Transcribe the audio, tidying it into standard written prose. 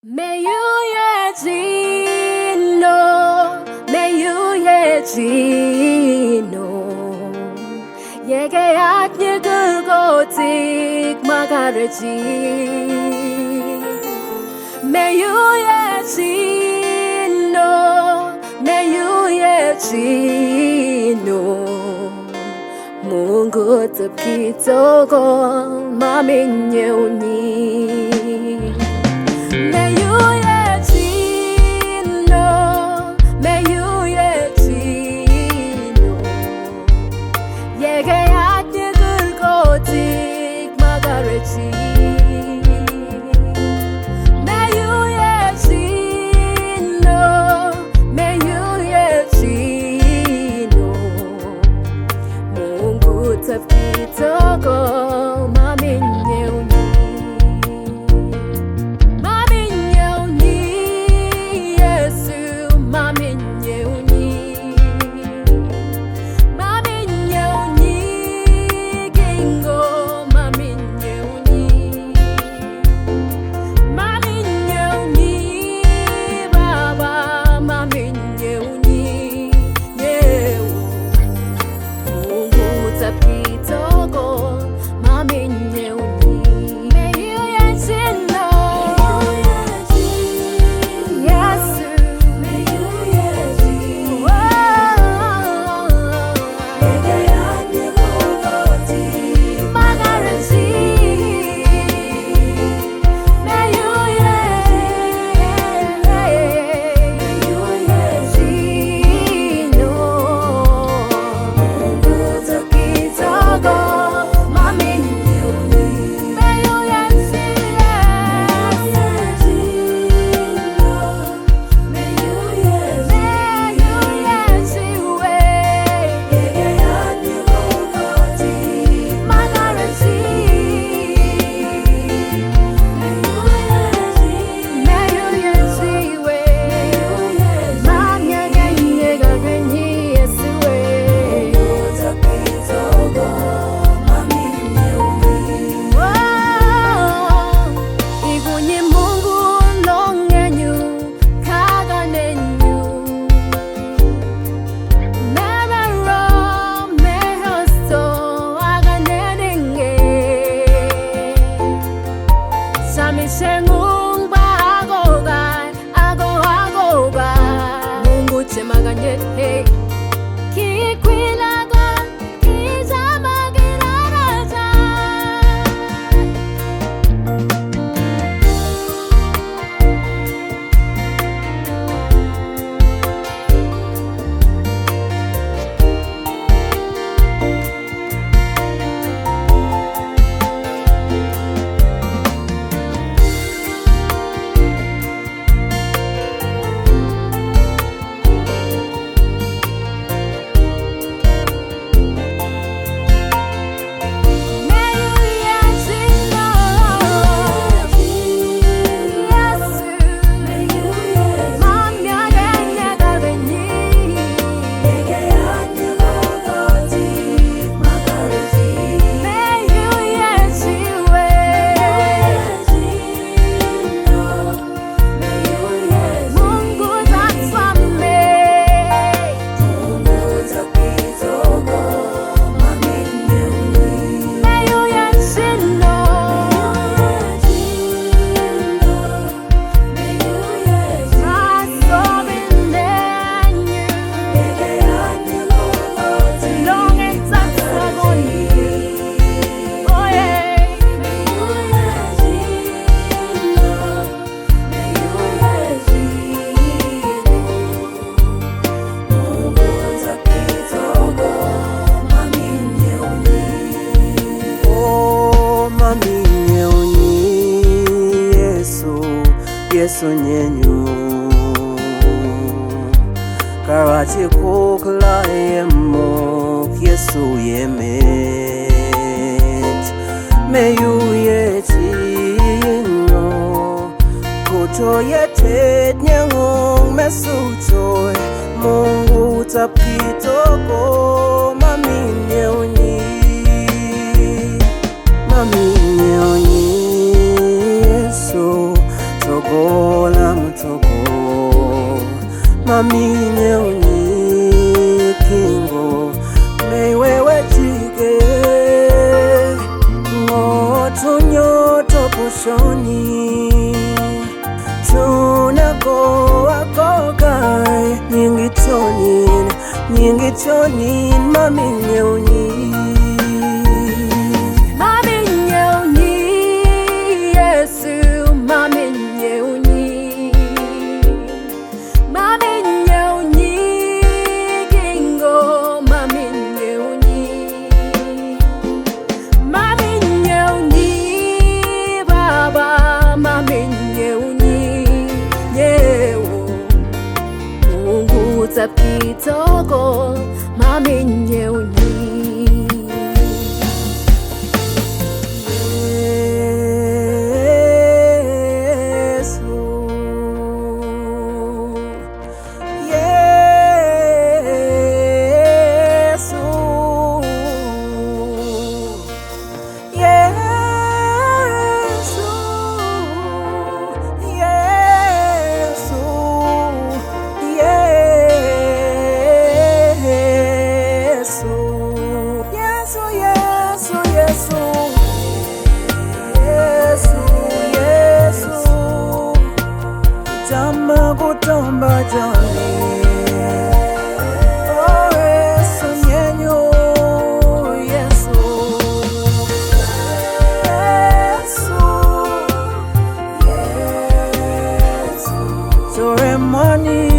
Meyuuye jino, Meyuuye jino. Keeyaat kurukotik makaare. Meyuuye jino, Meyuuye jino. Munkut tookol Mami Nye Wunyi. Meyuuye jino, Meyuuye jino. Keeyaat kurukotik makaare. Meyuuye jino, Meyuuye jino. Munkut tookol Mami Nye Wunyi. Mami Nye Wunyi, Yesu, Mami Nye Wunyi. Mami Nye Wunyi, Kinko, Mami Nye Wunyi. Mami Nye Wunyi, Paapa, Mami Nye Wunyi. Munkut tookol Mami Nye Wunyi. Meyuuye jino, Yesu, Meyuuye jino. Keeyaat kurukotik makaare. Meyuuye jino. Munkut tookol Mami Nye Wunyi. Meyuuye jino, Meyuuye jino. Keeyaat kurukotik makaare. Meyuuye jino. Mami Nye Wunyi, Yesu. Yiku Mungut Loongeenyu, Kaakaneenyu. Meruwee, Meyoostoo, akaneningkey. Camishengung akookay, akookay. Munkut maganyet. Kikwilakan, kijamakiraraja. Meyuuye jino, Yesu, Mami Nye Wunyi. Keeyaat kurukotik makaare. Meyuuye jino, Munkut tookol Mami Nye Wunyi. Meyuuye jino, Kaakaneenyu. Loongeenyu. Oh yeah. Oh, Mami Nye Wunyi, Yesu nyenyu. Karate kokla yemok, Yesu yemet. Meyuuye jino, koto yetet nyangong mesutoy. Munkut tookol Mami Nye Wunyi. Mami Nye Wunyi, Yesu, tookol bola mtoko Mami Nye Wunyi Kinko Meyuuye chike Ngotunyoto pushoni Tunako akookay Nyingi Mami Nye Wunyi Mami Nye Wunyi Yesu Mami Nye Wunyi Mami Nye Wunyi Kinko Mami Nye Wunyi Mami Nye Wunyi Paapa Mami Nye Wunyi Munkut tookol Mami Nye Wunyi Kutomba joni Oh Yesu nyenyu Yesu Yesu Yesu Soremani